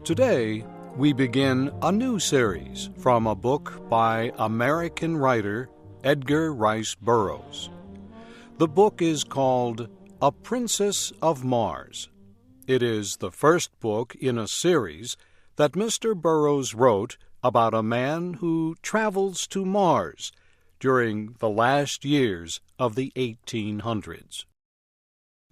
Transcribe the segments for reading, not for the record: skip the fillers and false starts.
Today, we begin a new series from a book by American writer Edgar Rice Burroughs. The book is called A Princess of Mars. It is the first book in a series that Mr. Burroughs wrote about a man who travels to Mars during the last years of the 1800s.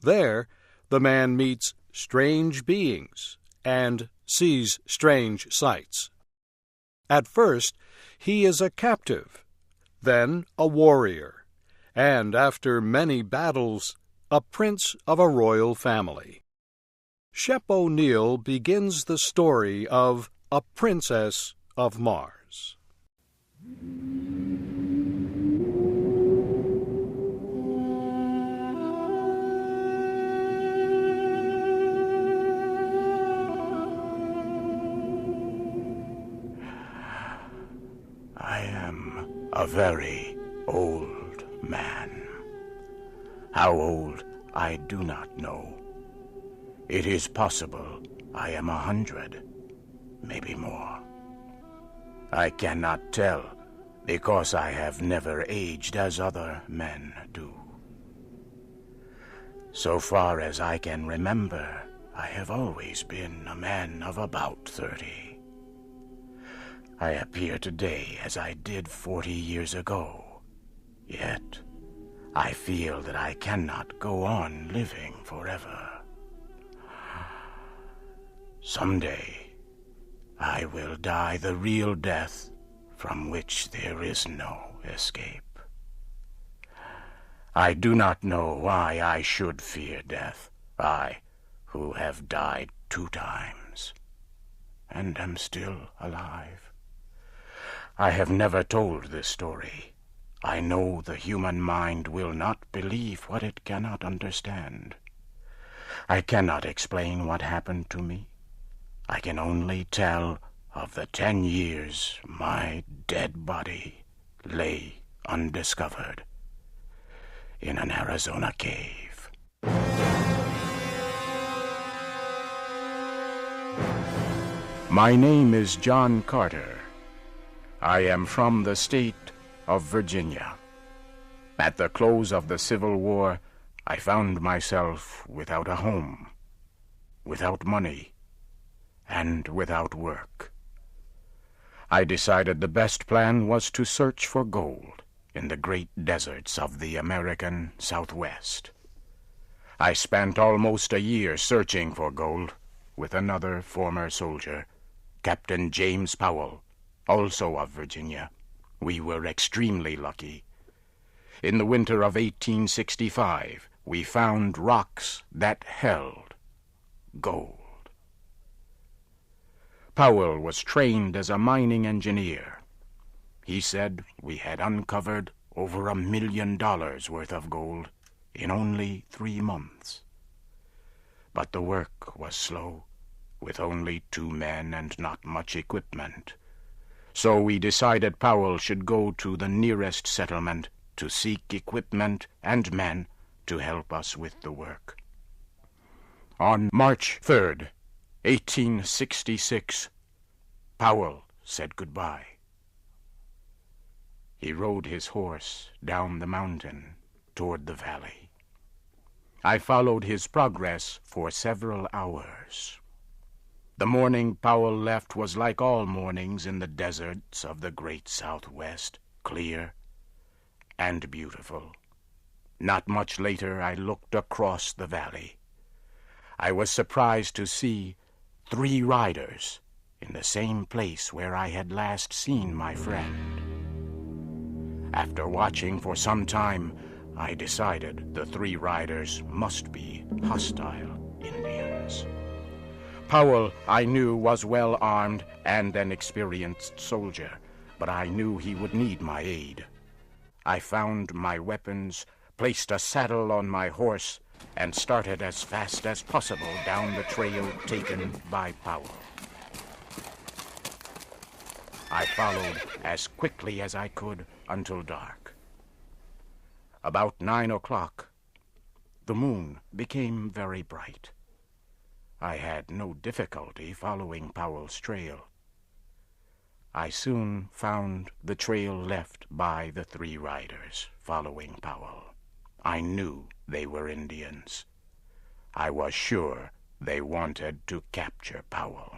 There, the man meets strange beings and sees strange sights. At first, he is a captive, then a warrior, and after many battles, a prince of a royal family. Shep O'Neill begins the story of A Princess of Mars. I am a very old man. How old, I do not know. It is possible I am 100, maybe more. I cannot tell because I have never aged as other men do. So far as I can remember, I have always been a man of about 30. I appear today as I did 40 years ago, yet I feel that I cannot go on living forever. Someday, I will die the real death from which there is no escape. I do not know why I should fear death, I who have died 2 times and am still alive. I have never told this story. I know the human mind will not believe what it cannot understand. I cannot explain what happened to me. I can only tell of the 10 years my dead body lay undiscovered in an Arizona cave. My name is John Carter. I am from the state of Virginia. At the close of the Civil War, I found myself without a home, without money, and without work. I decided the best plan was to search for gold in the great deserts of the American Southwest. I spent almost a year searching for gold with another former soldier, Captain James Powell, also of Virginia. We were extremely lucky. In the winter of 1865, we found rocks that held gold. Powell was trained as a mining engineer. He said we had uncovered over $1 million worth of gold in only 3 months. But the work was slow, with only 2 men and not much equipment. So we decided Powell should go to the nearest settlement to seek equipment and men to help us with the work. On March 3rd, 1866, Powell said goodbye. He rode his horse down the mountain toward the valley. I followed his progress for several hours. The morning Powell left was like all mornings in the deserts of the great Southwest, clear and beautiful. Not much later, I looked across the valley. I was surprised to see 3 riders in the same place where I had last seen my friend. After watching for some time, I decided the 3 riders must be hostile Indians. Powell, I knew, was well armed and an experienced soldier, but I knew he would need my aid. I found my weapons, placed a saddle on my horse, and started as fast as possible down the trail taken by Powell. I followed as quickly as I could until dark. About 9 o'clock, the moon became very bright. I had no difficulty following Powell's trail. I soon found the trail left by the 3 riders following Powell. I knew they were Indians. I was sure they wanted to capture Powell.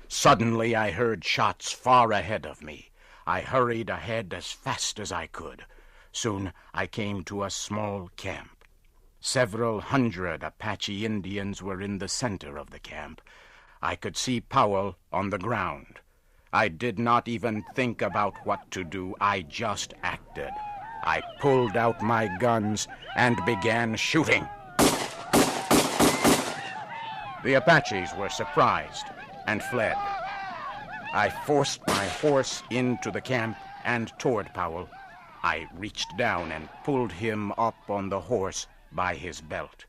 Suddenly I heard shots far ahead of me. I hurried ahead as fast as I could. Soon I came to a small camp. Several hundred Apache Indians were in the center of the camp. I could see Powell on the ground. I did not even think about what to do. I just acted. I pulled out my guns and began shooting. The Apaches were surprised and fled. I forced my horse into the camp and toward Powell. I reached down and pulled him up on the horse by his belt.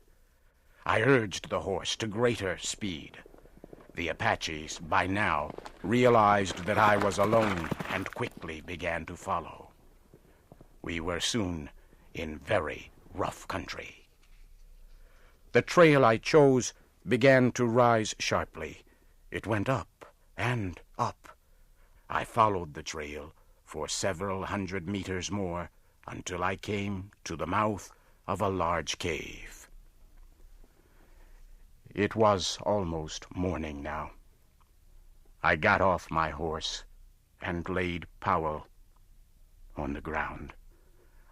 I urged the horse to greater speed. The Apaches, by now, realized that I was alone and quickly began to follow. We were soon in very rough country. The trail I chose began to rise sharply. It went up and up. I followed the trail for several hundred meters more until I came to the mouth of a large cave. It was almost morning now. I got off my horse and laid Powell on the ground.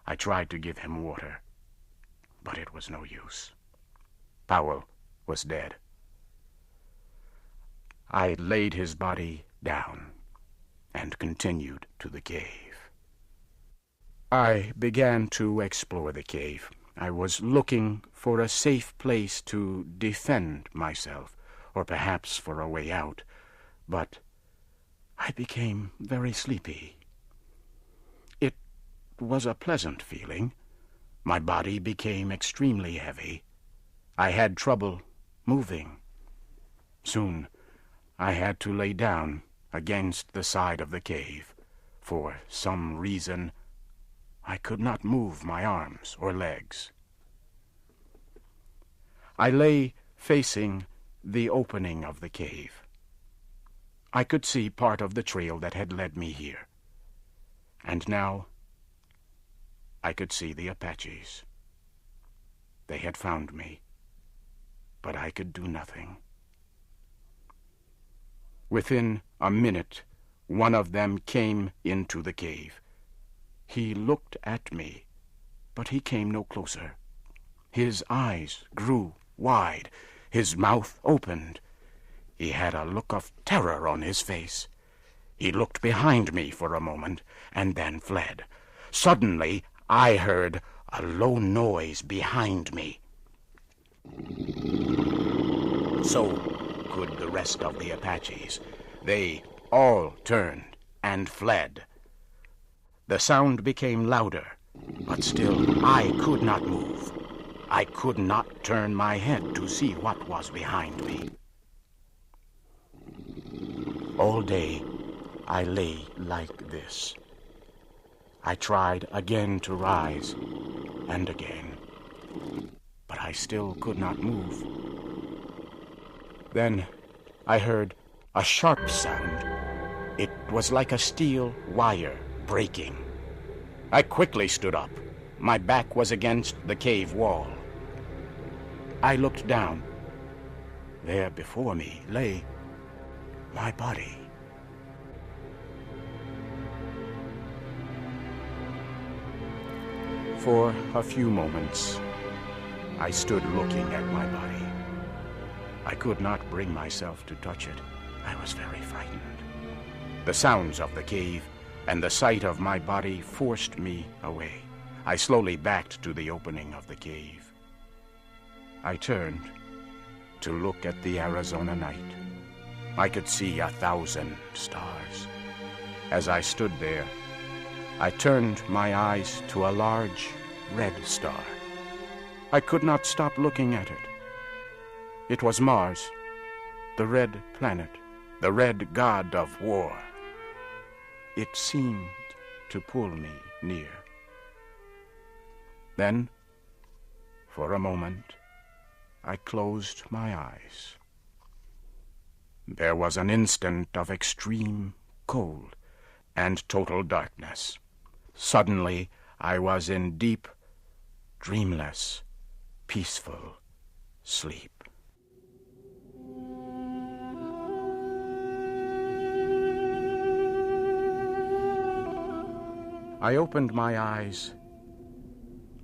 I tried to give him water, but it was no use. Powell was dead. I laid his body down and continued to the cave. I began to explore the cave. I was looking for a safe place to defend myself, or perhaps for a way out, but I became very sleepy. It was a pleasant feeling. My body became extremely heavy. I had trouble moving. Soon I had to lay down against the side of the cave. For some reason, I could not move my arms or legs. I lay facing the opening of the cave. I could see part of the trail that had led me here. And now I could see the Apaches. They had found me, but I could do nothing. Within a minute, one of them came into the cave. He looked at me, but he came no closer. His eyes grew wide. His mouth opened. He had a look of terror on his face. He looked behind me for a moment and then fled. Suddenly, I heard a low noise behind me. So could the rest of the Apaches. They all turned and fled. The sound became louder, but still I could not move. I could not turn my head to see what was behind me. All day I lay like this. I tried again to rise and again, but I still could not move. Then I heard a sharp sound. It was like a steel wire breaking. I quickly stood up. My back was against the cave wall. I looked down. There before me lay my body. For a few moments, I stood looking at my body. I could not bring myself to touch it. I was very frightened. The sounds of the cave and the sight of my body forced me away. I slowly backed to the opening of the cave. I turned to look at the Arizona night. I could see 1,000 stars. As I stood there, I turned my eyes to a large red star. I could not stop looking at it. It was Mars, the red planet, the red god of war. It seemed to pull me near. Then, For a moment, I closed my eyes. There was an instant of extreme cold and total darkness. Suddenly, I was in deep, dreamless, peaceful sleep. I opened my eyes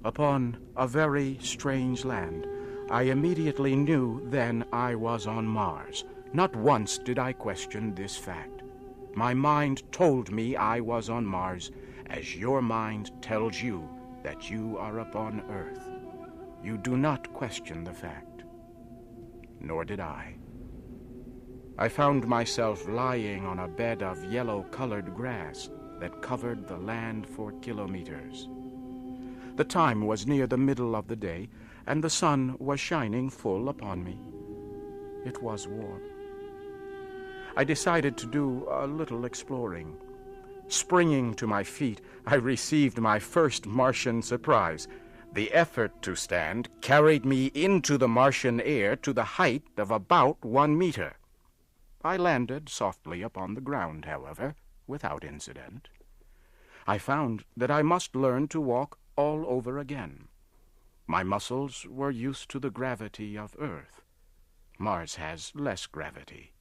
upon a very strange land. I immediately knew then I was on Mars. Not once did I question this fact. My mind told me I was on Mars, as your mind tells you that you are upon Earth. You do not question the fact. Nor did I. I found myself lying on a bed of yellow-colored grass that covered the land for kilometers. The time was near the middle of the day, and the sun was shining full upon me. It was warm. I decided to do a little exploring. Springing to my feet, I received my first Martian surprise. The effort to stand carried me into the Martian air to the height of about 1 meter. I landed softly upon the ground, however, without incident. I found that I must learn to walk all over again. My muscles were used to the gravity of Earth. Mars has less gravity.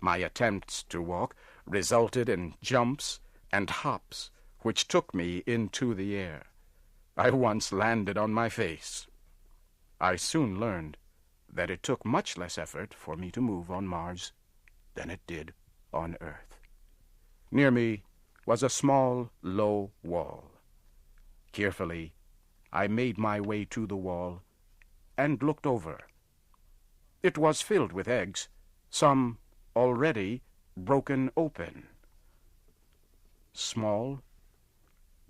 My attempts to walk resulted in jumps and hops, which took me into the air. I once landed on my face. I soon learned that it took much less effort for me to move on Mars than it did on Earth. Near me was a small, low wall. Carefully, I made my way to the wall and looked over. It was filled with eggs, some already broken open. Small,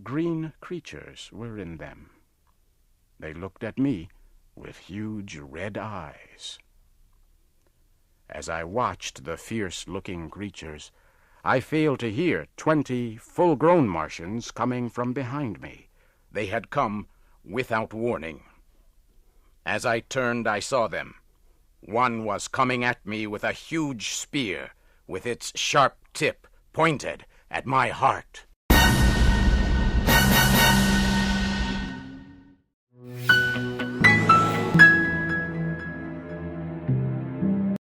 green creatures were in them. They looked at me with huge red eyes. As I watched the fierce-looking creatures, I failed to hear 20 full-grown Martians coming from behind me. They had come without warning. As I turned, I saw them. One was coming at me with a huge spear, with its sharp tip pointed at my heart.